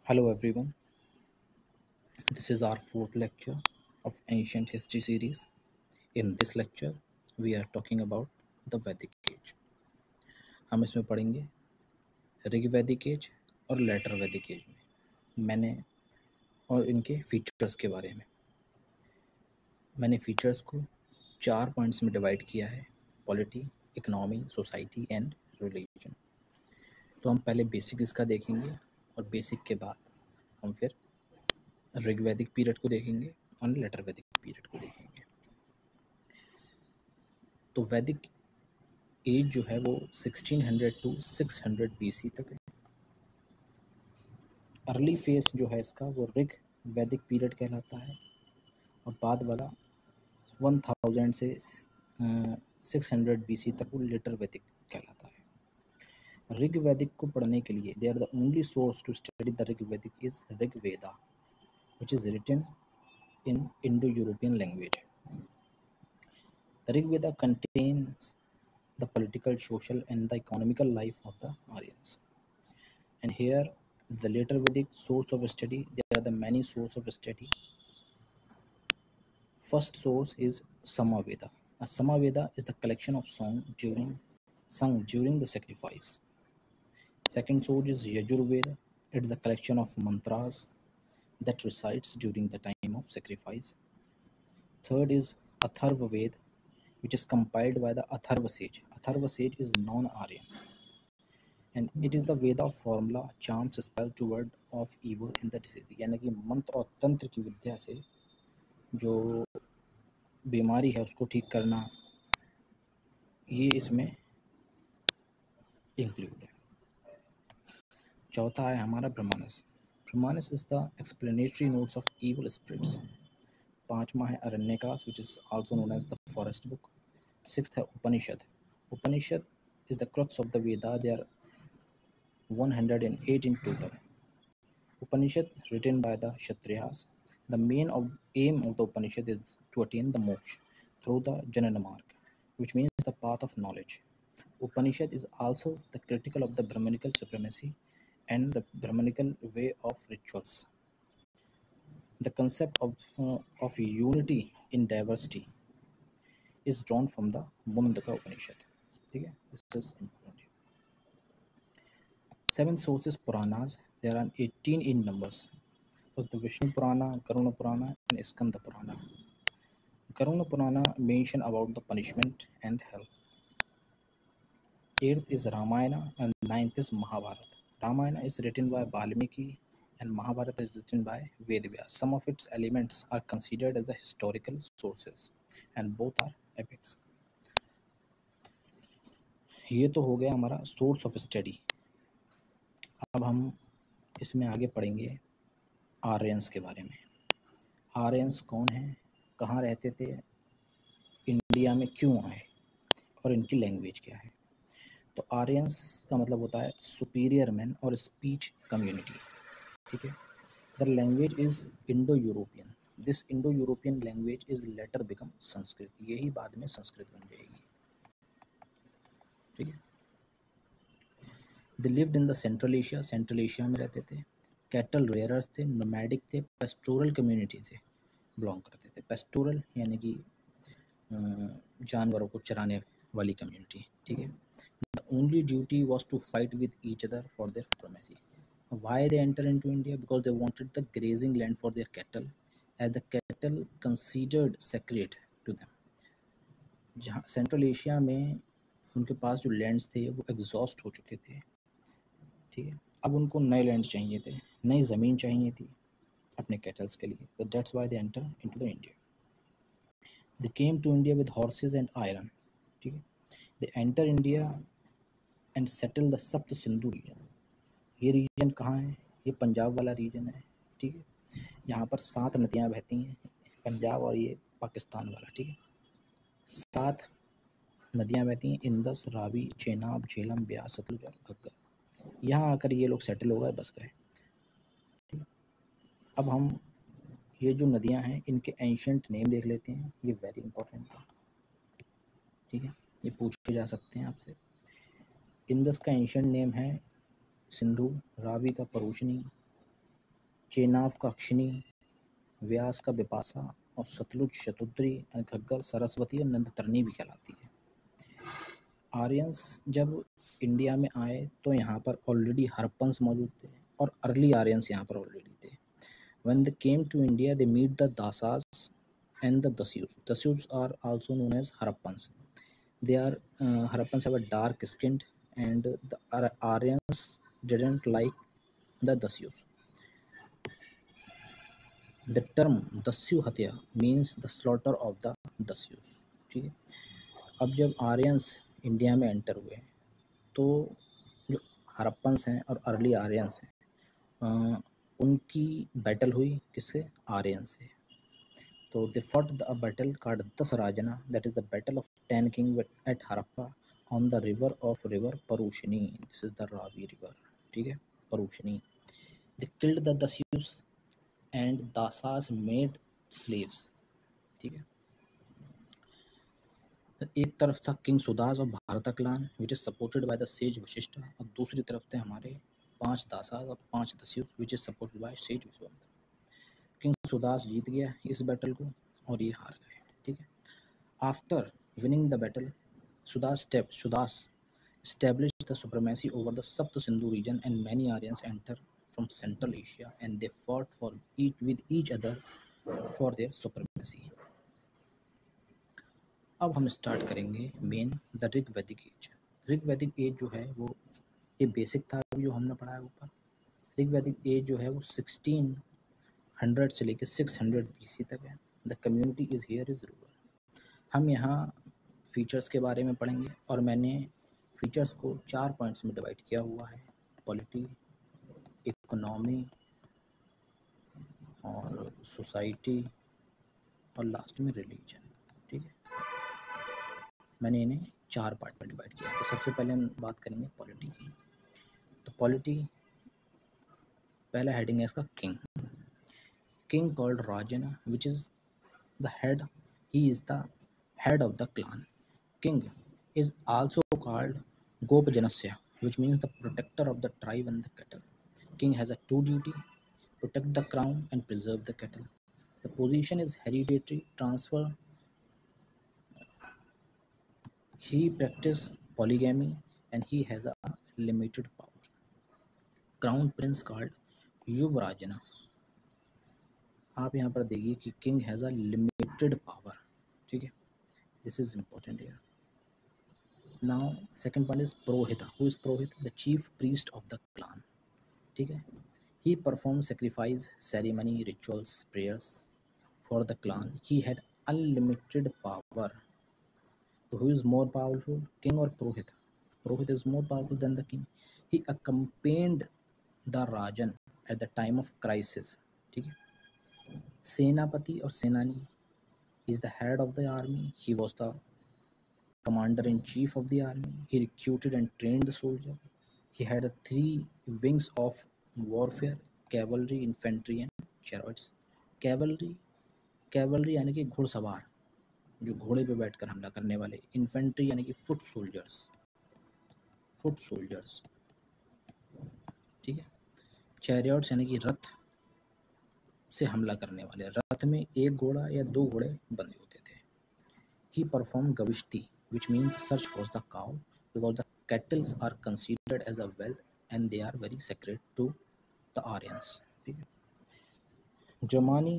Hello everyone, this is our fourth lecture of Ancient History series. In this lecture, we are talking about the Vedic Age. हम इसमें पढ़ेंगे ऋग वैदिक as और letter वैदिक as में मैंने और इनके फीचर्स के बारे में मैंने फीचर्स को 4 पॉइंट्स में डिवाइड किया है: polity, economy, society and religion. तो हम पहले बेसिक इसका देखेंगे और बेसिक के बाद हम फिर ऋग वैदिक पीरियड को देखेंगे और लेटर वैदिक पीरियड को देखेंगे। तो वैदिक एज जो है वो 1600 टू 600 BC तक है। अर्ली फेस जो है इसका वो ऋग वैदिक पीरियड कहलाता है और बाद वाला 1000 से 600 BC तक वो लेटर वैदिक कहलाता है। ऋग वैदिक को पढ़ने के लिए they are the only source to study the Rig Vedic is Rig Veda which is written in Indo-European language. The Rig Veda contains the political, social and the economical life of the Aryans. And here is the later Vedic source of study. There are the many sources of study. First source is Samaveda. A Samaveda is the collection of songs sung during the sacrifice. Second source is Yajurveda. It is the collection of mantras that recites during the time of sacrifice. Third is Atharva Ved, which is compiled by the Atharva sage. Atharva sage is non-Aryan, and it is the Veda of formula, charms, spell to ward off evil in the disease. यानी कि मंत्र और तंत्र की विद्या से जो बीमारी है उसको ठीक करना, ये इसमें इंक्लूड है। चौथा है हमारा Brahmanas. Brahmanas is the explanatory notes of evil spirits. पांचवा है Aranyakas, which is also known as the forest book. Sixth है उपनिषद। उपनिषद is the crux of the Veda. There are 108 in total. Upanishad written by the Kshatriyas. The main aim of the Upanishad is to attain the moksha through the Janana Marg, which means the path of knowledge. Upanishad is also the critical of the Brahmanical supremacy and the Brahmanical way of rituals. The concept of unity in diversity is drawn from the Mundaka Upanishad. Okay? This is important. 7 sources Puranas. There are 18 in numbers. Was the Vishnu Purana, Karuna Purana, and Skanda Purana. Karuna Purana mention about the punishment and hell. 8th is Ramayana and 9th is Mahabharata. Ramayana is written by Valmiki and Mahabharata is written by Vedvyas. Some of its elements are considered as the historical sources and both are epics. ये तो हो गया हमारा source of study. अब हम इसमें आगे पढ़ेंगे आर्यंस के बारे में। आर्यंस कौन हैं, कहाँ रहते थे, इंडिया में क्यों आए और इनकी लैंग्वेज क्या है। तो आर्यंस का मतलब होता है सुपीरियर मैन और स्पीच कम्युनिटी। ठीक है। The language is Indo European. This Indo European language is letter become Sanskrit. यही बाद में संस्कृत बन जाएगी। ठीक है। They lived in the central Asia. Central Asia में रहते थे। कैटल रेयरर्स थे, नोमैडिक थे, पेस्टोरल कम्युनिटी से बिलोंग करते थे। पेस्टोरल यानी कि जानवरों को चराने वाली कम्युनिटी। ठीक है। The only duty was to fight with each other for their supremacy. Why they entered into India? Because they wanted the grazing land for their cattle, as the cattle considered sacred to them. जहाँ central Asia में उनके पास जो lands थे वो exhaust हो चुके थे। ठीक है। अब उनको नए लैंड चाहिए थे, नई ज़मीन चाहिए थी अपने कैटल्स के लिए। So that's why they entered into the India. They came to India with horses and iron. ठीक है। They enter India and settle the सप्त सिंधु रीजन। ये रीजन कहाँ है? ये पंजाब वाला रीजन है। ठीक है। यहाँ पर 7 नदियाँ बहती हैं, पंजाब और ये पाकिस्तान वाला। ठीक है। 7 नदियाँ बहती हैं, इंदस, रावी, चेनाब, झेलम, ब्यास, सतलुज और घग्गर। यहाँ आकर ये लोग सेटल हो गए, बस गए। ठीक है। अब हम ये जो नदियाँ हैं इनके एंशंट नेम देख लेते हैं। ये वेरी इंपॉर्टेंट है। ठीक है। ये पूछे जा सकते हैं आपसे। इंदस का एंशंट नेम है सिंधु, रावी का परूशनी, चेनाब का अक्षिणी, व्यास का बिपाशा और सतलुज शतुद्री, घग्गर सरस्वती और नंदतरनी भी कहलाती है। आर्यंस जब इंडिया में आए तो यहाँ पर ऑलरेडी हड़प्पन्स मौजूद थे और अर्ली आर्यंस यहाँ पर ऑलरेडी थे। When they came to India, they meet the Dasas and the Dasyus. Dasyus are also known as Harappans. They are Harappans have a dark skin, and the Aryans didn't like the Dasyus. The term Dasyu Hatya means the slaughter of the Dasyus. ठीक है। अब जब Aryans India में enter हुए तो जो Harappans हैं और अर्ली आर्यंस हैं उनकी बैटल हुई किससे? आर्यन से। So they fought a battle called Dasarajana, that is the battle of 10 kings at Harappa on the river Parushini. This is the Ravi river. ठीक है, Parushini. They killed the Dasyus and Dasas made slaves. ठीक है। एक तरफ था king Sudas और Bharata clan which is supported by the sage Vashishtha, और दूसरी तरफ थे हमारे 5 दासास और 5 Dasyus which is supported by sage Vishvamitra. King Sudas जीत गया इस बैटल को और ये हार गए। ठीक है। After winning the battle, Sudas established the supremacy over the Sapt Sindhu region, and many Aryans entered from Central Asia and they fought with each other for their supremacy. अब हम स्टार्ट करेंगे मेन द ऋग वैदिक as. Rig वैदिक as जो है वो ये basic था जो हमने पढ़ा है ऊपर। ऋग वैदिक एज जो है वो 1600 से लेकर 600 BC तक है। The community is here is rural. हम यहाँ फीचर्स के बारे में पढ़ेंगे और मैंने फीचर्स को 4 पॉइंट्स में डिवाइड किया हुआ है, पॉलिटी, इकोनॉमी और सोसाइटी और लास्ट में रिलीजन। ठीक है, मैंने इन्हें 4 पार्ट में डिवाइड किया। तो सबसे पहले हम बात करेंगे पॉलिटी की। तो पॉलिटी पहला हेडिंग है इसका king called Rajan which is the head, he is the head of the clan. King is also called Gopajanasya, which means the protector of the tribe and the cattle. King has a two duty: protect the crown and preserve the cattle. The position is hereditary transfer. He practices polygamy and he has a limited power. Crown prince called Yuvrajana. आप यहाँ पर देखिए कि king has a limited power. ठीक है, this is important here. Now second point is Purohita. Who is Purohita? The chief priest of the clan. ठीक है, he performed sacrifice ceremony, rituals, prayers for the clan. He had unlimited power. So who is more powerful, king or Purohita? Purohita is more powerful than the king. He accompanied the Rajan at the time of crisis. ठीक है, सेनापति और सेनानी, he is the head of the army. He was the commander-in-chief of the army. He recruited and trained the soldier. He had 3 wings of warfare: cavalry, infantry and chariots. Cavalry यानी कि घुड़सवार, जो घोड़े पे बैठकर हमला करने वाले। इन्फेंट्री यानी कि फुट सोल्जर्स। ठीक है। चैरियट्स यानी कि रथ से हमला करने वाले। रथ में 1 घोड़ा या 2 घोड़े बंधे होते थे। He performed gavishti, which means search for the cow, because the cattle are considered as a wealth and they are very sacred to the Aryans. Jamani,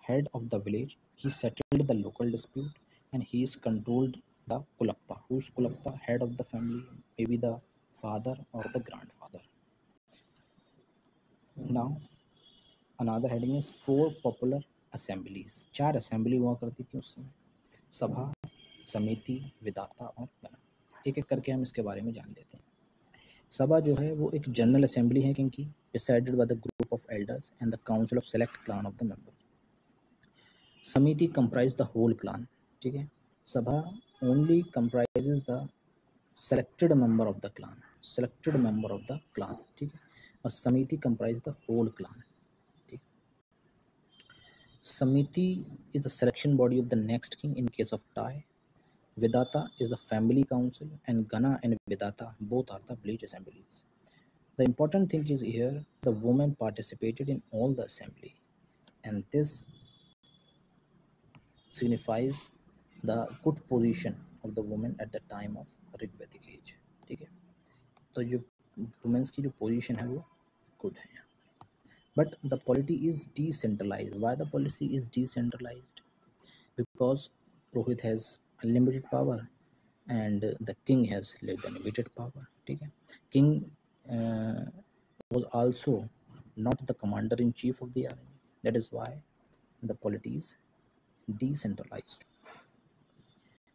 head of the village, he settled the local dispute and he is controlled the Kulappa. Who is Kulappa? Head of the family, maybe the father or the grandfather. Now another heading is 4 popular assemblies. 4 assembly हुआ करती थी उस समय: सभा, समिति, विधाता और गण। एक एक करके हम इसके बारे में जान लेते हैं। सभा जो है वो एक जनरल असेंबली है किंग की, presided by the group of elders and the council of select clan of the members. Samiti comprise the whole clan. ठीक है, sabha only comprises the selected member of the clan, ठीक है, और समिति कंप्राइज द होल क्लान। ठीक, samiti is the selection body of the next king in case of tie. Vidata is the family council and Gana and Vidata both are the village assemblies. The important thing is here the women participated in all the assembly, and this signifies the good position of the woman at the time of Rigvedic age. ठीक है, तो जो women's की जो position है वो good है यहाँ. But the polity is decentralised. Why the policy is decentralised? Because purohit has unlimited power and the king has limited power. ठीक है, king was also not the commander in chief of the army. That is why the polity is decentralized.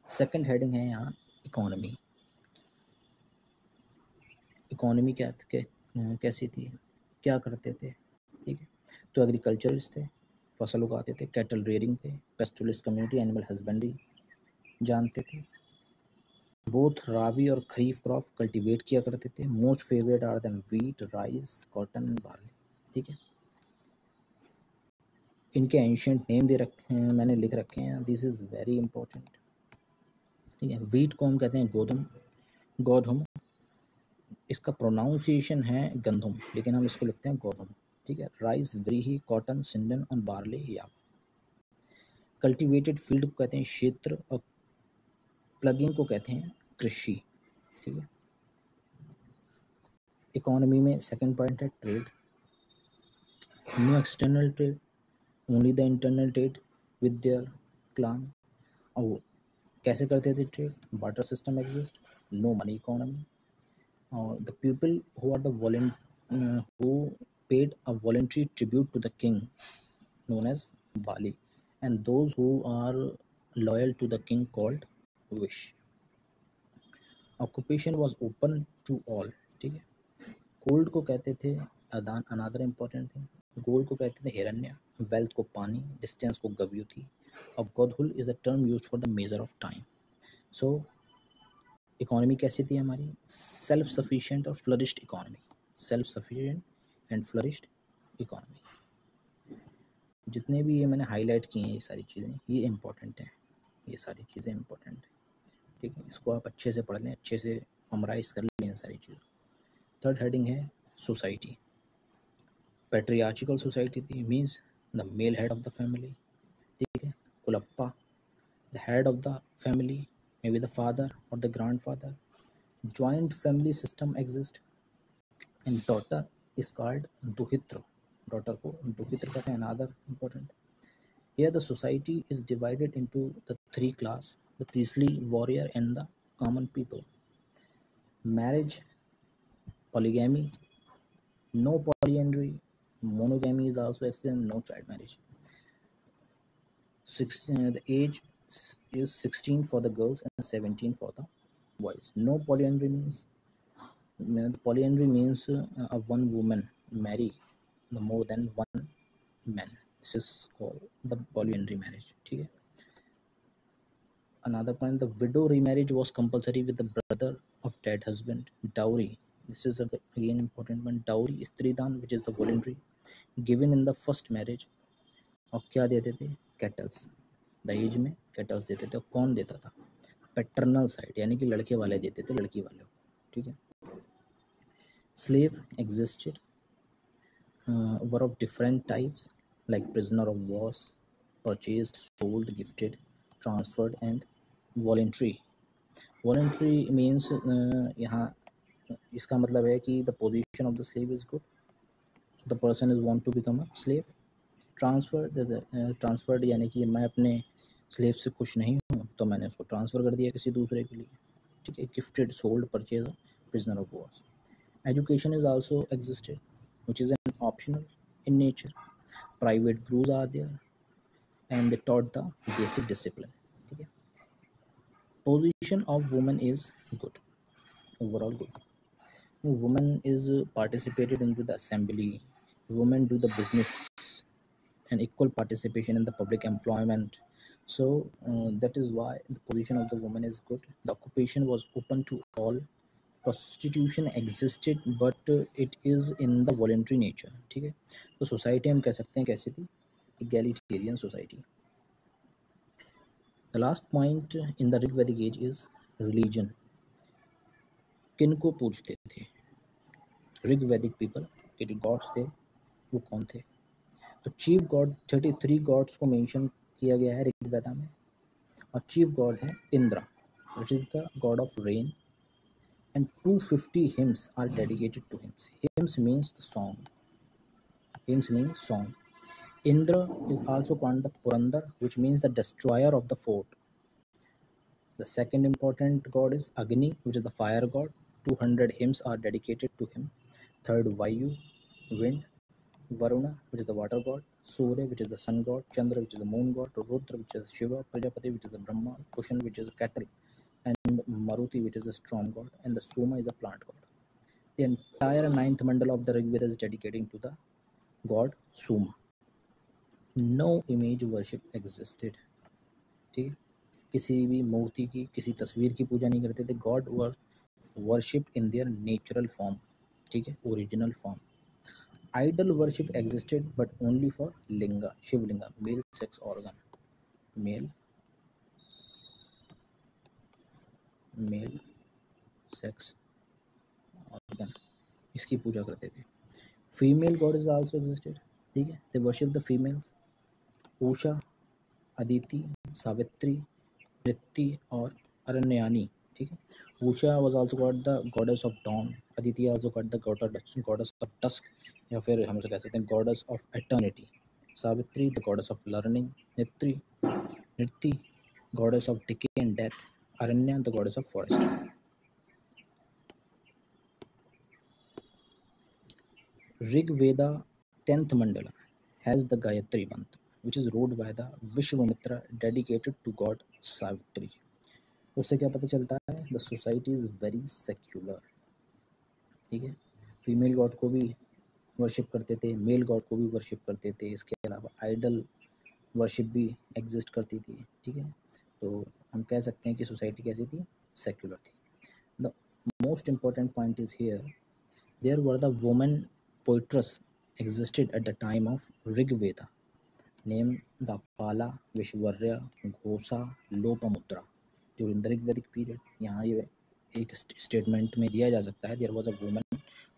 Second heading है यहाँ economy. Economy कैसी थी, क्या करते थे? ठीक है, तो एग्रीकल्चरिस्ट थे, फसल उगाते थे, कैटल रेयरिंग थे, पेस्टोरलिस्ट कम्युनिटी, एनिमल हस्बेंड्री जानते थे, बोथ रावी और खरीफ क्रॉप कल्टीवेट किया करते थे. Most favourite are them wheat, rice, cotton and barley. ठीक है, इनके एंशियंट नेम दे रखे हैं, मैंने लिख रखे हैं. This is very important. ठीक है, वीट को हम कहते हैं गोधुम. इसका प्रोनाउंसिएशन है गंधुम, लेकिन हम इसको लिखते हैं गोधुम. ठीक है, राइस व्रीही, कॉटन सिंडन और बार्ली या. कल्टीवेटेड फील्ड को कहते हैं क्षेत्र और प्लगिंग को कहते हैं कृषि. ठीक है, इकोनॉमी में सेकंड पॉइंट है trade. No external trade, only the internal trade with their clan. और कैसे करते थे trade? Barter system exist, no money economy. और the people who are the who paid a voluntary tribute to the king known as Bali, and those who are loyal to the king called Vish. Occupation was open to all. ठीक है, gold को कहते थे अदान. Another important thing, gold को कहते थे हिरण्य, wealth को पानी, डिस्टेंस को गव्युति, और godhul is a term used for the measure of time. So economy कैसी थी हमारी? सेल्फ सफिशिएंट और flourished economy. Self sufficient and flourished economy. जितने भी ये मैंने हाईलाइट किए हैं ये सारी चीज़ें, ये इम्पोर्टेंट हैं. ये सारी चीज़ें इम्पोर्टेंट हैं. ठीक है, इसको आप अच्छे से पढ़ लें, अच्छे से मेमोराइज कर लें इन सारी चीज़ों. थर्ड हेडिंग है सोसाइटी. पैट्रियार्चिकल सोसाइटी थी, means the male head of the family. ठीक है, kulapa, the head of the family, may be the father और the grandfather. Joint family system exist. And daughter is called duhitri. Daughter को दुहित्र कहते हैं. Another important, here the society is divided into the three class: the priestly, warrior and the common people. Marriage, polygamy, no polyandry, monogamy is also existent, no child marriage. The age is 16 for the girls and 17 for the boys. No polyandry means one woman marry more than one man. This is called the polyandry marriage. ठीक है. Another point, the widow remarriage was compulsory with the brother of dead husband. Dowry, this is again important one. Dowry, स्त्रीदान, which is the voluntary, given in the first marriage. और क्या देते थे? Kettles. दहेज में kettles देते थे. और कौन देता था? पैटर्नल साइड, यानी कि लड़के वाले देते थे लड़की वाले को. ठीक है. Slave existed, were of different types like prisoner of wars, purchased, sold, gifted, transferred and voluntary. Voluntary means यहाँ इसका मतलब है कि the position of the slave is good, so the person is want to become a slave. Transferred यानी कि मैं अपने slave से खुश नहीं हूँ तो मैंने उसको ट्रांसफ़र कर दिया किसी दूसरे के लिए. ठीक है. Gifted, sold, purchase, prisoner of wars. Education is also existed, which is an optional in nature. Private gurus are there and they taught the basic discipline. ठीक है. Position of woman is good, overall good. Woman is participated into the assembly. Women do the business and equal participation in the public employment. So that is why the position of the woman is good. The occupation was open to all. Prostitution existed but it is in the voluntary nature. ठीक है. तो society हम कह सकते हैं कैसी थी? egalitarian society. The last point in the Rigvedic age is religion. किन को पूजते थे? ऋग वैदिक पीपल के जो गॉड्स थे वो कौन थे? तो चीफ गॉड 33 गॉड्स को मेंशन किया गया है ऋग वेदा में, और चीफ गॉड है इंद्रा, विच is the God of rain, and 250 hymns are dedicated to him. Hymns means the song. Hymns means song. Indra is also called the Purandar, which means the destroyer of the fort. The second important god is Agni, which is the fire god. 200 hymns are dedicated to him. Third, Vayu, wind. Varuna, which is the water god. Surya, which is the sun god. Chandra, which is the moon god. Rudra, which is Shiva. Prajapati, which is the Brahma. Kushan, which is the cattle. And Maruti, which is the storm god. And the Soma is the plant god. The entire ninth mandala of the Rig Veda is dedicated to the god Soma. No image worship existed. ठीक है, किसी भी मूर्ति की, किसी तस्वीर की पूजा नहीं करते थे. God were worship in their natural form. ठीक है, original form. Idol worship existed but only for linga, Shivalinga, male sex organ, male sex organ, इसकी पूजा करते थे. Female goddess also existed. ठीक है, they worship the females. Usha, Aditi, Savitri, Nritya और अरण्यनी. ठीक है, Usha was also called the goddess of dawn. Aditi also called the goddess of dusk, या फिर हम उसे कह सकते हैं goddess of eternity. Savitri the goddess of learning. Nritya goddess of decay and death. Aranya the goddess of forest. Rig Veda 10th mandala has the Gayatri mantra, which is wrote by the Vishwamitra, dedicated to god Savitri. तो उससे क्या पता चलता है? The society is very secular. ठीक है, female God को भी वर्शिप करते थे, मेल गॉड को भी वर्शिप करते थे. इसके अलावा आइडल वर्शिप भी एग्जिस्ट करती थी. ठीक है, तो हम कह सकते हैं कि सोसाइटी कैसी थी? सेक्युलर थी. The most important point is here, there were the women poetess existed at the time of Rig Veda, named the Pala, Vishwarya, Ghosa, Lopamudra. During the Rig Vedic period, यहाँ ये एक statement में दिया जा सकता है, there was a woman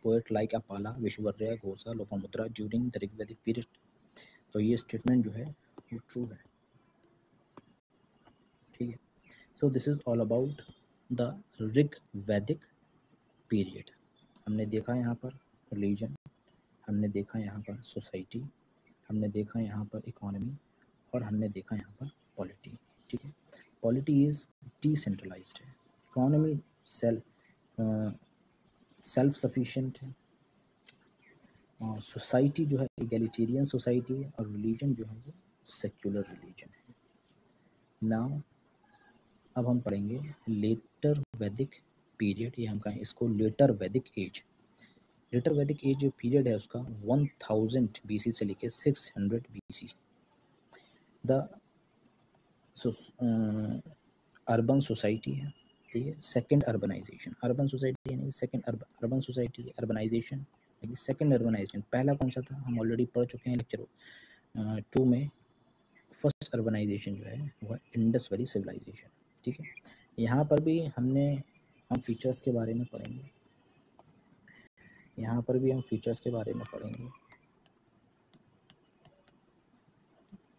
poet like Apala, Vishwarya, Ghosa, Lopamudra during the Rig Vedic period. तो ये स्टेटमेंट जो है वो ट्रू है. ठीक है, so this is all about the Rig Vedic period. हमने देखा यहाँ पर रिलीजन, हमने देखा यहाँ पर सोसाइटी, हमने देखा यहाँ पर इकोनॉमी, और हमने देखा यहाँ पर पॉलिटी. ठीक है, पॉलिटी इज़ डिसेंट्रलाइज्ड है, इकोनॉमी सेल्फ सफिशिएंट है, और सोसाइटी जो है इगैलिटेरियन सोसाइटी है, और रिलीजन जो है वो सेक्युलर रिलीजन है. नाउ अब हम पढ़ेंगे लेटर वैदिक पीरियड, या हम कहें इसको लेटर वैदिक एज. लेटर वैदिक एज जो पीरियड है उसका 1000 BC से लेके 600 BC. द अर्बन सोसाइटी है. ठीक है, सेकेंड अर्बनाइजेशन. अर्बन सोसाइटी यानी सेकेंड अर्बन सोसाइटी, अर्बनाइजेशन यानी सेकेंड अर्बनाइजेशन. पहला कौन सा था? हम ऑलरेडी पढ़ चुके हैं लेक्चर 2 में. फर्स्ट अर्बनाइजेशन जो है वो है इंडस वैली सिविलाइजेशन. ठीक है, यहाँ पर भी हम फीचर्स के बारे में पढ़ेंगे. यहाँ पर भी हम फीचर्स के बारे में पढ़ेंगे.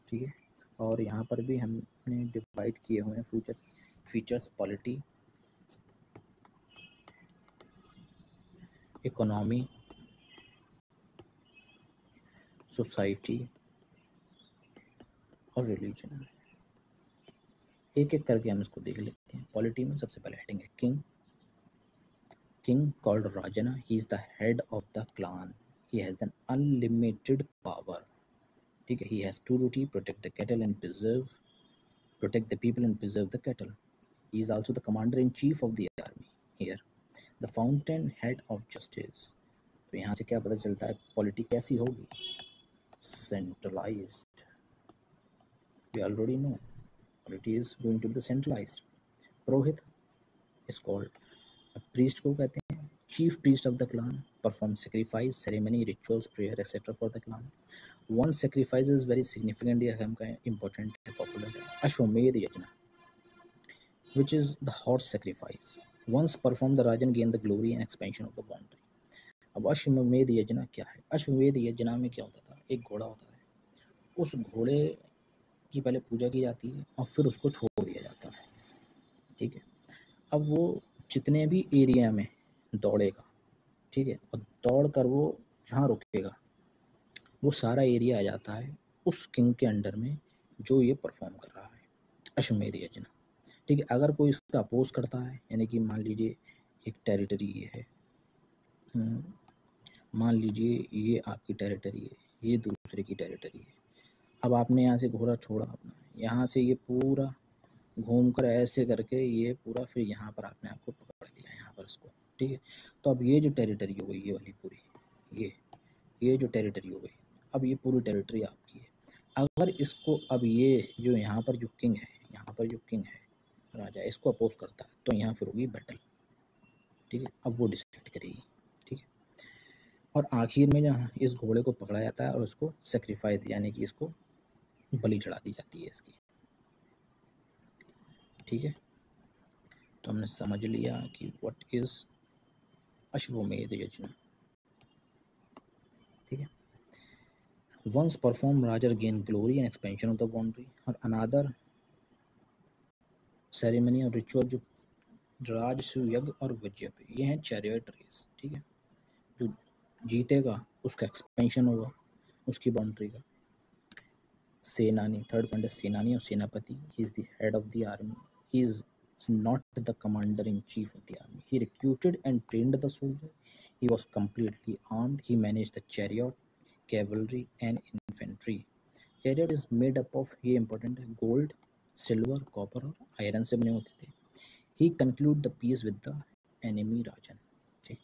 ठीक है, और यहाँ पर भी हमने डिवाइड किए हुए हैं फीचर्स पॉलिटी, इकोनॉमी, सोसाइटी और रिलीजन. एक एक करके हम इसको देख लेते हैं. पॉलिटी में सबसे पहले हेडिंग है king called rajana. He is the head of the clan. He has an unlimited power. ठीक है, he has two duty: protect the cattle and protect the people and preserve the cattle. He is also the commander in chief of the army. Here, the fountain head of justice. तो यहाँ से क्या पता चलता है polity कैसी होगी? Centralized. We already know polity is going to be the centralized. Purohit is called a priest को कहते हैं. Chief priest of the clan perform sacrifice, ceremony, rituals, prayer, etc. for the clan. One sacrifice is very significant, यह हम कहें important है, popular है. अश्वमेध यज्ञ, which is the horse sacrifice. Once performed, the Rajan gained the glory and expansion of the boundary. अब अश्वमेध यज्ञ क्या है? अश्वमेध यज्ञ में क्या होता था, एक घोड़ा होता है, उस घोड़े की पहले पूजा की जाती है और फिर उसको छोड़ दिया जाता है, ठीक है। अब वो जितने भी एरिया में दौड़ेगा, ठीक है, और दौड़ कर वो जहाँ रुकेगा वो सारा एरिया आ जाता है उस किंग के अंडर में जो ये परफॉर्म कर रहा है, अश्वमेध यज्ञ, ठीक है। अगर कोई इसका अपोज करता है, यानी कि मान लीजिए एक टेरिटरी ये है, मान लीजिए ये आपकी टेरिटरी है, ये दूसरे की टेरिटरी है। अब आपने यहाँ से घोड़ा छोड़ा अपना, यहाँ से ये पूरा घूम कर ऐसे करके ये पूरा फिर यहाँ पर आपने आपको पकड़ लिया, यहाँ पर इसको, ठीक है। तो अब ये जो टेरिटरी हो गई, ये वाली पूरी, ये जो टेरिटरी हो गई, अब ये पूरी टेरिटरी आपकी है। अगर इसको अब ये जो यहाँ पर जो किंग है, यहाँ पर जो किंग है राजा, इसको अपोज करता है तो यहाँ फिर होगी बैटल, ठीक है। अब वो डिसाइड करेगी, ठीक है। और आखिर में जहाँ इस घोड़े को पकड़ा जाता है और उसको सेक्रीफाइस यानी कि इसको बलि चढ़ा दी जाती है इसकी, ठीक है। तो हमने समझ लिया कि व्हाट इज अश्वमेध यज्ञ, ठीक है। Once perform raja gain glory and expansion of the boundary. और अनादर सेरेमनी और रिचुअल जो राजसूय यज्ञ और वज्य पे, ये हैं चैरियट रेस, ठीक है। जो जीतेगा उसका एक्सपेंशन होगा उसकी बाउंड्री का। सेनानी, थर्ड पॉइंट है सेनानी और सेनापति। ही is the head of the army, he is not the commander in chief of the army. He recruited and trained the soldier. He was completely armed. He managed the chariot, cavalry, and infantry. Chariot is made up of, ये important है, gold, silver, copper और iron से बने होते थे. He concluded the peace with the enemy Rajan. Okay.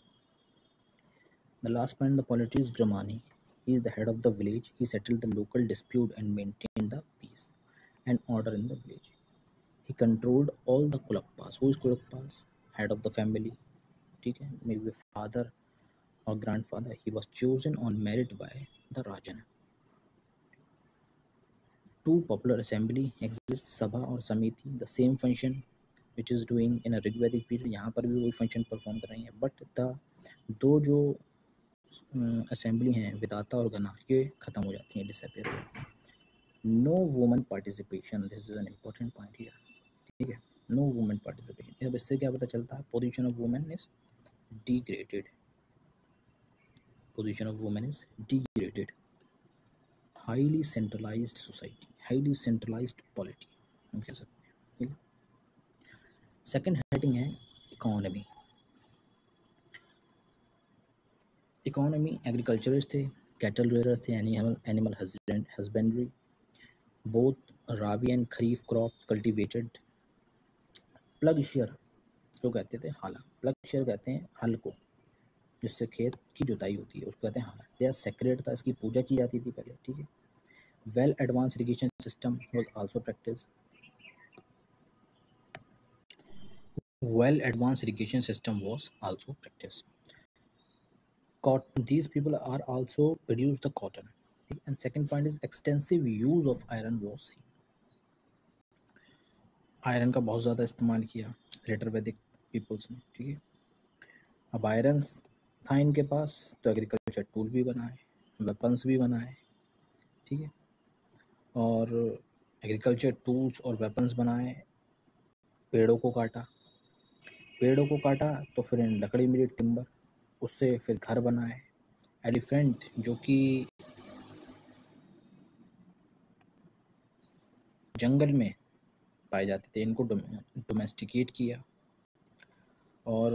The last point, the politics Brahmani. He is the head of the village. He settled the local dispute and maintained the peace and order in the village. He controlled all the Kulappas. Who is Kulappas? Head of the family. ठीक है, maybe father or grandfather. He was chosen on merit by the Rajan. Two popular assembly exist, Sabha और Samiti. The same function which is doing in a Rigvedic period, यहाँ पर भी वही function perform कर रही हैं. But the दो जो असेंबली हैं, विधाता और गणा, ये खत्म हो जाती हैं, डिसअपियर हो जाती हैं. No woman participation, this is an important point here, ठीक है। नो वुमेन पार्टिसिपेशन, अब इससे क्या पता चलता है? Position of women is degraded, position of women is degraded. Highly centralised society, highly centralised polity हम कह सकते हैं, ठीक है। सेकंड हेडिंग है इकोनॉमी. इकोनॉमी, एग्रीकल्चरिस्ट थे, कैटल रेयरर्स थे, animal husbandry, both rabi and kharif crop cultivated. Plough share जो कहते थे हाला, प्लग शेयर कहते हैं हल को, जिससे खेत की जुताई होती है, उसको कहते हैं हाला. दे सेक्रेट था, इसकी पूजा की जाती थी पहले, ठीक है. Well advance irrigation system was also practice. Well advance irrigation system was also practice. Cotton, these people are also produce the cotton. And second point is extensive use of iron was seen. Iron का बहुत ज़्यादा इस्तेमाल किया letter वैदिक peoples ने, ठीक है. अब आयरन था इनके पास तो एग्रीकल्चर टूल भी बनाए, वेपन्स भी बनाए, ठीक है. और एग्रीकल्चर टूल्स और वेपन्स बनाए, पेड़ों को काटा, तो फिर इन लकड़ी मिली, टिम्बर, उससे फिर घर बनाए. एलिफेंट जो कि जंगल में पाए जाते थे, इनको डोमेस्टिकेट किया. और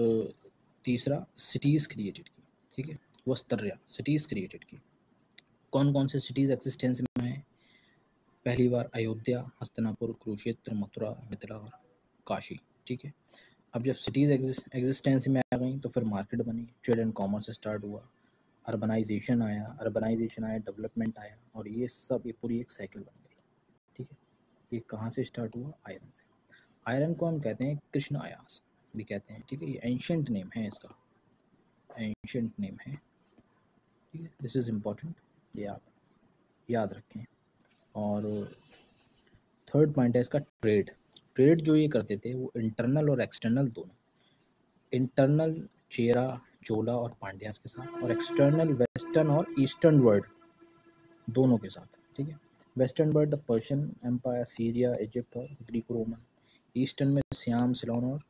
तीसरा सिटीज़ क्रिएटेड की, ठीक है. वस्तर्या, सिटीज़ क्रिएटेड की. कौन कौन से सिटीज़ एक्सिस्टेंस में है? पहली बार अयोध्या, हस्तिनापुर, कुरुक्षेत्र, मथुरा, मिथिला और काशी, ठीक है. अब जब सिटीज़ एग्जिस्टेंस में आ गई तो फिर मार्केट बनी, ट्रेड एंड कॉमर्स स्टार्ट हुआ, अर्बनाइजेशन आया, डेवलपमेंट आया, और ये सब ये पूरी एक साइकिल बन गई, ठीक है. ये कहाँ से स्टार्ट हुआ? आयरन से. आयरन को हम कहते हैं कृष्ण आयास भी कहते हैं, ठीक है. ये एंशंट नेम है इसका, एंशंट नेम है, ठीक है. दिस इज़ इम्पॉर्टेंट, ये आप याद रखें. और थर्ड पॉइंट है इसका ट्रेड. ट्रेड जो ये करते थे वो इंटरनल और एक्सटर्नल दोनों. इंटरनल चेरा चोला और पांड्यास के साथ, और एक्सटर्नल वेस्टर्न और ईस्टर्न वर्ल्ड दोनों के साथ, ठीक है। Western world the Persian empire, Syria, Egypt और ग्रीक रोमन। ईस्टर्न में सियाम, सिलोन और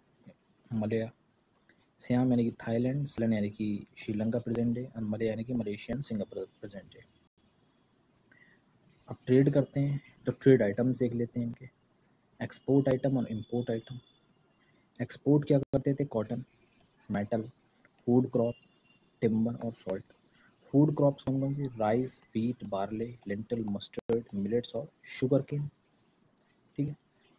मलया। सियाम यानी कि थाईलैंड, सिलोन यानी कि श्रीलंका प्रेजेंट डे, और मलया यानी कि Malaysia and Singapore present day. अब ट्रेड करते हैं तो ट्रेड आइटम्स देख लेते हैं इनके, एक्सपोर्ट आइटम और इम्पोर्ट आइटम। एक्सपोर्ट क्या करते थे? Cotton, metal, food crop, timber और सॉल्ट। फूड क्रॉप्स कौन कौन सी? Rice, wheat, barley, lentil, mustard, millets और शुगर केन, ठीक है।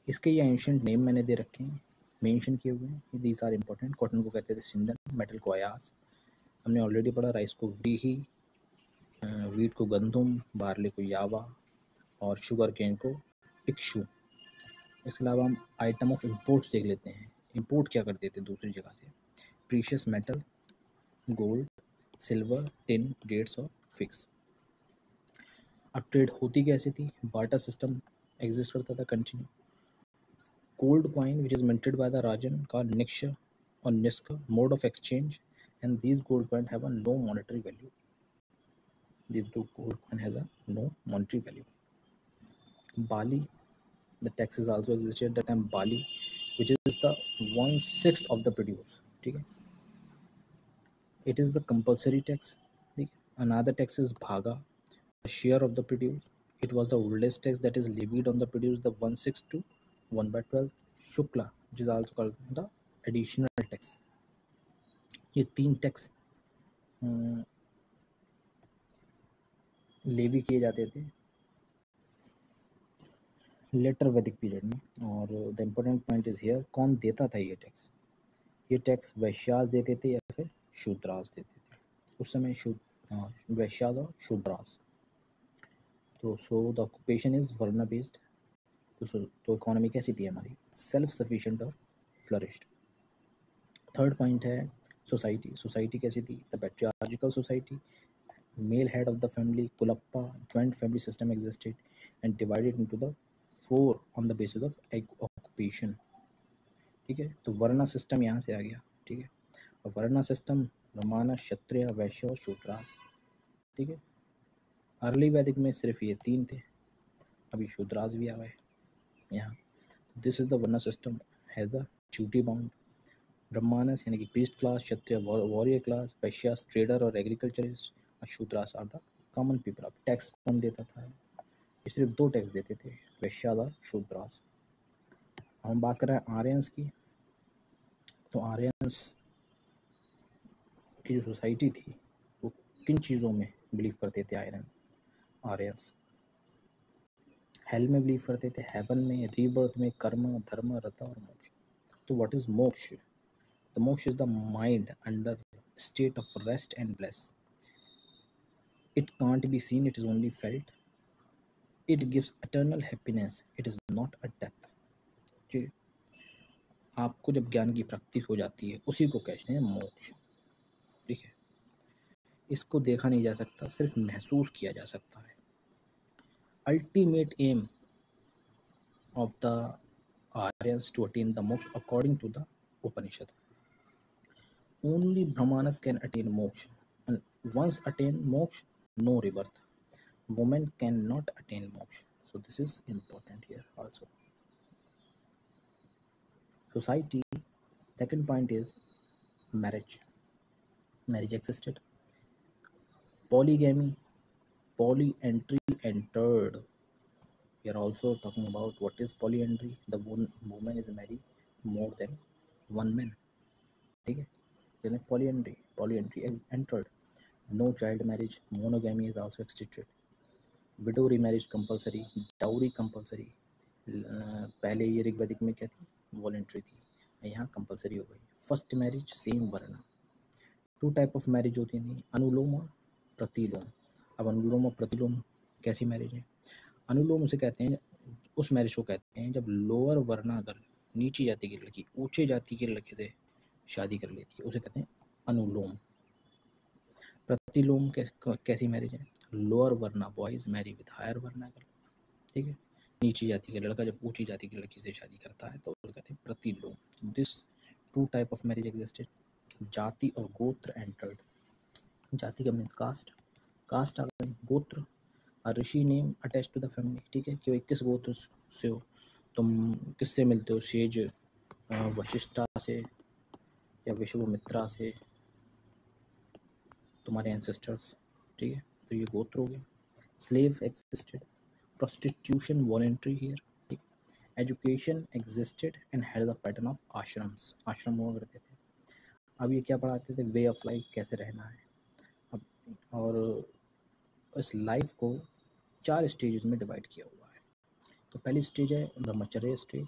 इसके ये एंशिएंट नेम मैंने दे रखे हैं, मेंशन किए हुए हैं, दीज आर इंपॉर्टेंट। कॉटन को कहते थे सिंडन, मेटल को अयास, हमने ऑलरेडी पढ़ा, राइस को व्रीही, व्हीट को गंदुम, बार्ले को यावा और शुगर केन को इक्शू। इसके अलावा हम आइटम ऑफ इम्पोर्ट्स देख लेते हैं। इम्पोर्ट क्या करते थे दूसरी जगह से? Precious metal, gold, silver, tin, dates और फिक्स। अब ट्रेड होती कैसे थी? बार्टर सिस्टम एग्जिस्ट करता था continue. Gold coin which is minted by the rajan का निक्ष और निस्क mode of exchange, and these gold coin have a no monetary value. These two gold coin has a no monetary value. Bali, the tax is also existed at that time. Bali, which is the 1/6 of the produce, ठीक है। It is the compulsory tax, ठीक है। Another tax is bhaga, the share of the produce. It was the oldest tax that is levied on the produce, the 1/6 to 1/12. Shukla, which is also called the additional tax. ये तीन tax levy किए जाते थे letter वैदिक period में। और the important point is here, कौन देता था ये टैक्स? ये टैक्स वैश्यास देते थे या फिर शूद्रास देते थे? उस समय वैश्यास और शूद्रास। तो so the occupation is varna based. तो इकोनॉमी कैसी थी हमारी? सेल्फ सफिशिएंट और फ्लरिश्ड। थर्ड पॉइंट है सोसाइटी। सोसाइटी कैसी थी? The patriarchal society, male head of the family, kulappa, joint family system existed and divided into the four on the basis of occupation, ठीक है। तो वर्णा सिस्टम यहाँ से आ गया, ठीक है। और वर्णा सिस्टम ब्राह्मण, क्षत्रिय, वैश्य और शूद्रास, ठीक है। अर्ली वैदिक में सिर्फ ये तीन थे, अभी शूद्रास भी आ गए यहाँ। This is the varna system has the duty bound. Brahmanas यानी कि priest class, Kshatriya warrior class, Vaishyas trader और एग्रीकल्चरिस्ट, और Shudras are the common people. अब टैक्स कौन देता था? ये सिर्फ दो टैक्स देते थे, वैश्यास और शूद्रास। हम बात कर रहे हैं आर्यंस की। तो आर्यंस की जो सोसाइटी थी वो किन चीज़ों में बिलीव करते थे? आर्यंस हेल में बिलीव करते थे, हेवन में, रीबर्थ में, कर्म, धर्म, रथ और मोक्ष। तो व्हाट इज मोक्ष? द मोक्ष is the mind under state of rest and bliss. It can't be seen, it is only felt. It gives eternal happiness, it is not a death. जी, आपको जब ज्ञान की प्राप्ति हो जाती है उसी को कहते हैं मोक्ष, ठीक है। इसको देखा नहीं जा सकता, सिर्फ महसूस किया जा सकता है। Ultimate aim of the Aryans to attain the moksha according to the Upanishad. Only Brahmanas can attain moksha, and once attain moksha, no rebirth. Women cannot attain moksha. So this is important here also. Society. Second point is marriage. Marriage existed. Polygamy, polyandry entered. We are also talking about what is polyandry. The woman is married more than one man. ठीक है, then polyandry entered. No child marriage, monogamy is also extinct. Window remarriage compulsory, dowry compulsory. पहले ये ऋग्वैदिक में क्या थी? Voluntary थी, यहाँ compulsory हो गई। फर्स्ट मैरिज सेम वर्ण। टू टाइप ऑफ मैरिज होती थी, अनुलोम और प्रतिलोम। अब अनुलोम और प्रतिलोम कैसी मैरिज है? अनुलोम उसे कहते हैं, उस मैरिज को कहते हैं जब लोअर वर्ण अगर नीची जाति की लड़की ऊंचे जाति के लड़के से शादी कर लेती है, उसे कहते हैं अनुलोम। प्रतिलोम कैसी मैरिज है? Lower varna boys marry with higher varna girl, ठीक है। नीची जाति का लड़का जब ऊंची जाति की लड़की से शादी करता है तो उसे कहते हैं pratiloma. This two type of marriage existed. जाति और गोत्र एंटर्ड। जाति का मीन्स कास्ट, कास्ट आ गई, gotra rishi name attach to the family, ठीक है, कि भाई किस गोत्र से हो तुम, किससे मिलते हो, सेज वशिष्ठा से या विश्वामित्रा से, तुम्हारे एंसेस्टर्स, ठीक है, तो ये गोत्र हो गया। Slave existed, prostitution voluntary here, ठीक, education existed and had the pattern of ashrams, आश्रम हुआ करते थे। अब ये क्या पढ़ाते थे, वे ऑफ लाइफ, कैसे रहना है। अब और इस लाइफ को 4 स्टेजेस में डिवाइड किया हुआ है। तो पहली स्टेज है ब्रह्मचर्य स्टेज,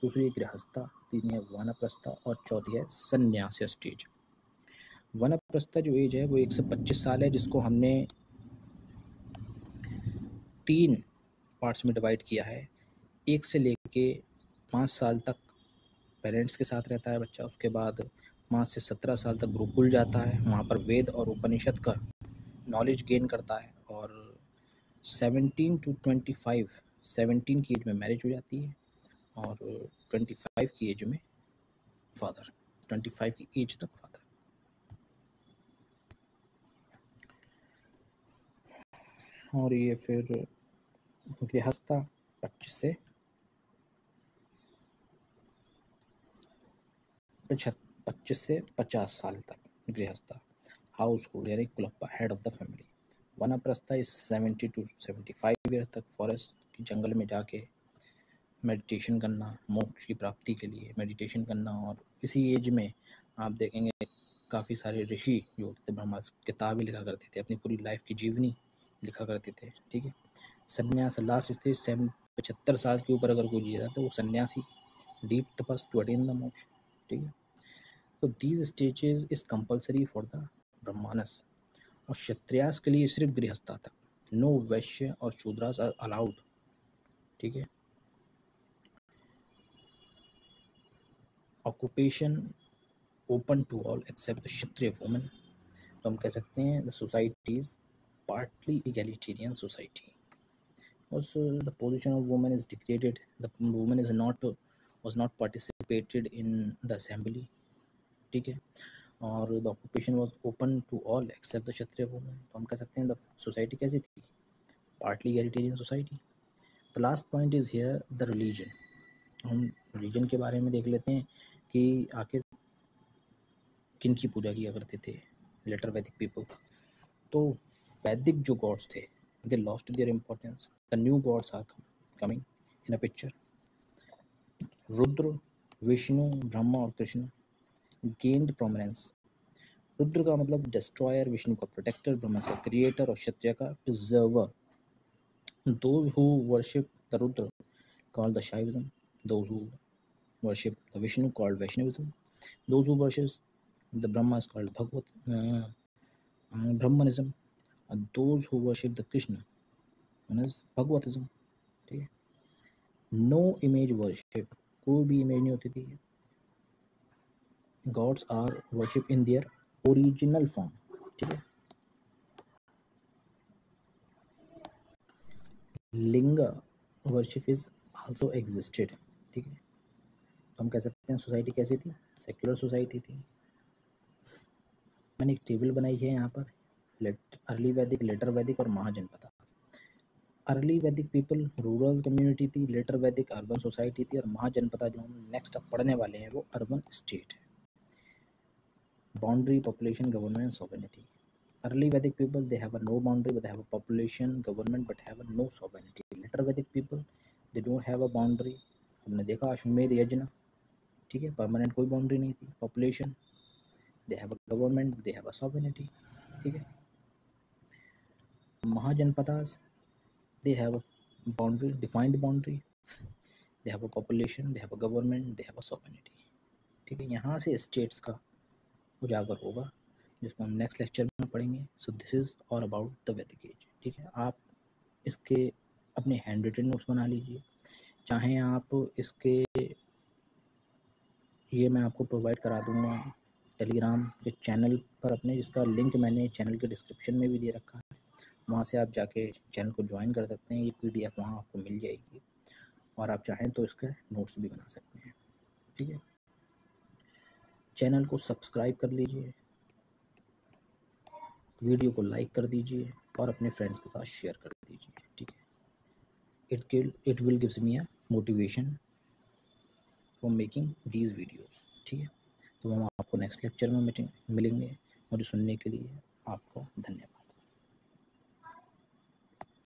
दूसरी है गृहस्था, तीसरी है वानप्रस्था और चौथी है संन्यास स्टेज। वानप्रस्था जो एज है वो 1 से 25 साल है, जिसको हमने 3 पार्ट्स में डिवाइड किया है। 1 से लेके 5 साल तक पेरेंट्स के साथ रहता है बच्चा, उसके बाद 5 से 17 साल तक गुरुकुल जाता है, वहाँ पर वेद और उपनिषद का नॉलेज गेन करता है, और 17 टू 25, 17 की एज में मैरिज हो जाती है और 25 की एज में फादर, 25 की एज तक फादर। और ये फिर गृहस्था 25 से 50 साल तक गृहस्था, हाउस होल्ड यानी kulapa, head of the family. Vanaprastha is 70 to 75 year तक फॉरेस्ट की जंगल में जाके मेडिटेशन करना, मोक्ष की प्राप्ति के लिए मेडिटेशन करना। और इसी एज में आप देखेंगे काफ़ी सारे ऋषि जो होते थे ब्रह्मा, किताबें लिखा करते थे, अपनी पूरी लाइफ की जीवनी लिखा करते थे, ठीक है। संन्यास लास्ट स्टेज 75 साल के ऊपर अगर कोई जी रहा तो वो sanyasi, deep tapas to attain the moksha, ठीक है। तो these stages is compulsory for the Brahmanas, और क्षत्रियास के लिए सिर्फ गृहस्था तक, नो वैश्य और शूद्रास आर अलाउड, ठीक है। Occupation open to all except the kshatriya women. तो हम कह सकते हैं the society is partly egalitarian society. Also, the position of woman is degraded. The woman is not was not participated in the assembly, ठीक है। और the occupation was open to all except the kshatriya women. तो हम कह सकते हैं the society कैसी थी, partly egalitarian society. The last point is here the religion. हम रिलीजन के बारे में देख लेते हैं कि आखिर किन की पूजा किया करते थे लेटर वैदिक पीपल। तो वैदिक जो गॉड्स थे they lost their importance, the new gods are coming in a picture. Rudra, Vishnu, Brahma और कृष्ण गेन्ड प्रोमिनेंस। रुद्र का मतलब डिस्ट्रॉयर, विष्णु का प्रोटेक्टर, ब्रह्मा का क्रिएटर और क्षत्रिय का preserver. Those who worship the Rudra called the Shaivism. Those who worship the Vishnu called Vaishnavism. Those who worship the Brahma is called Brahmanism. And those who worship the Krishna one is Bhagavatism. ठीक है। No image worship, कोई भी image नहीं होती थी। Gods are worship in their original form, ठीक है। Linga worship is also existed, ठीक है। तो हम कह सकते हैं सोसाइटी कैसी थी, सेक्युलर सोसाइटी थी। मैंने एक टेबल बनाई है यहाँ पर, अर्ली वैदिक, लेटर वैदिक और महाजनपदा। अर्ली वैदिक पीपल रूरल कम्युनिटी थी, लेटर वैदिक अर्बन सोसाइटी थी, और महाजनपदा जो हम नेक्स्ट अब पढ़ने वाले हैं वो अर्बन स्टेट है। Boundary, population, government, sovereignty. Early Vedic people, they have a no boundary, but they have a population, government, but have a no sovereignty. Later Vedic people, they don't have a boundary. हमने देखा अश्वमेध यज्ञ, ठीक है, permanent कोई boundary नहीं थी। Population, they have a government, they have a sovereignty, ठीक है। Mahajanapadas, they have a boundary, defined boundary, they have a population, they have a government, they have a sovereignty, ठीक है। यहाँ से स्टेट्स का उजागर होगा जिसको हम नेक्स्ट लेक्चर में पढ़ेंगे। So this is all about the वैदिक एज, ठीक है। आप इसके अपने हैंड रिटन नोट्स बना लीजिए, चाहें आप इसके, ये मैं आपको प्रोवाइड करा दूंगा टेलीग्राम के चैनल पर अपने, जिसका लिंक मैंने चैनल के डिस्क्रिप्शन में भी दे रखा है। वहाँ से आप जाके चैनल को ज्वाइन कर सकते हैं, ये PDF वहाँ आपको मिल जाएगी, और आप चाहें तो इसके नोट्स भी बना सकते हैं, ठीक है। चैनल को सब्सक्राइब कर लीजिए, वीडियो को लाइक कर दीजिए और अपने फ्रेंड्स के साथ शेयर कर दीजिए, ठीक है। It will gives me a motivation for making these videos, ठीक है। तो हम आपको नेक्स्ट लेक्चर में मिलेंगे। मुझे सुनने के लिए आपको धन्यवाद।